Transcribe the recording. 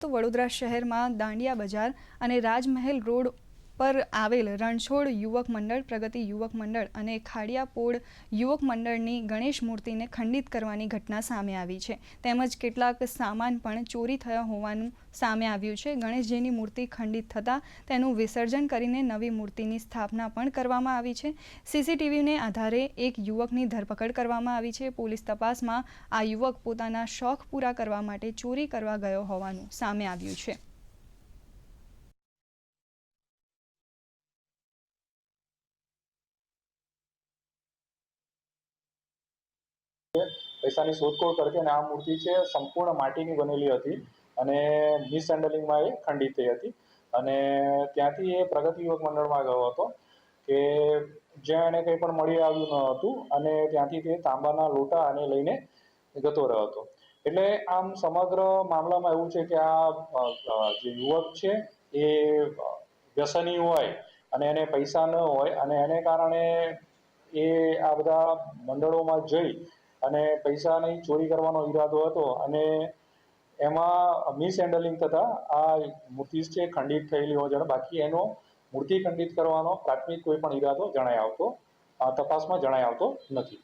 તો વડોદરા શહેરમાં દાંડિયા બજાર અને રાજમહેલ રોડ પર આવેલ રણછોડ યુવક મંડળ, પ્રગતિ યુવક મંડળ અને ખાડિયાપોળ યુવક મંડળની ગણેશ મૂર્તિને ખંડિત કરવાની ઘટના સામે આવી છે. તેમજ કેટલાક સામાન પણ ચોરી થયા હોવાનું સામે આવ્યું છે. ગણેશજીની મૂર્તિ ખંડિત થતાં તેનું વિસર્જન કરીને નવી મૂર્તિની સ્થાપના પણ કરવામાં આવી છે. સીસીટીવીને આધારે એક યુવકની ધરપકડ કરવામાં આવી છે. પોલીસ તપાસમાં આ યુવક પોતાના શોખ પૂરા કરવા માટે ચોરી કરવા ગયો હોવાનું સામે આવ્યું છે. પૈસાની શોધખોળ કરતી અને આ મૂર્તિ છે સંપૂર્ણ માટીની બનેલી હતી અને મિસહેન્ડલિંગમાં એ ખંડિત થઈ હતી અને ત્યાંથી એ પ્રગતિ યુવક મંડળમાં ગયો હતો કે જ્યાં એને કંઈ પણ મળી આવ્યું ન હતું અને ત્યાંથી તે તાંબાના લોટા અને લઈને જતો રહ્યો હતો. એટલે આમ સમગ્ર મામલામાં એવું છે કે આ જે યુવક છે એ વ્યસની હોય અને એને પૈસા ન હોય અને એને કારણે એ આ બધા મંડળોમાં જઈ અને પૈસાની ચોરી કરવાનો ઈરાદો હતો અને એમાં મિસહેન્ડલિંગ થતાં આ મૂર્તિ છે ખંડિત થયેલી હોવા છતાં બાકી એનો મૂર્તિ ખંડિત કરવાનો પ્રાથમિક કોઈ પણ ઈરાદો તપાસમાં જણાઈ આવતો નથી.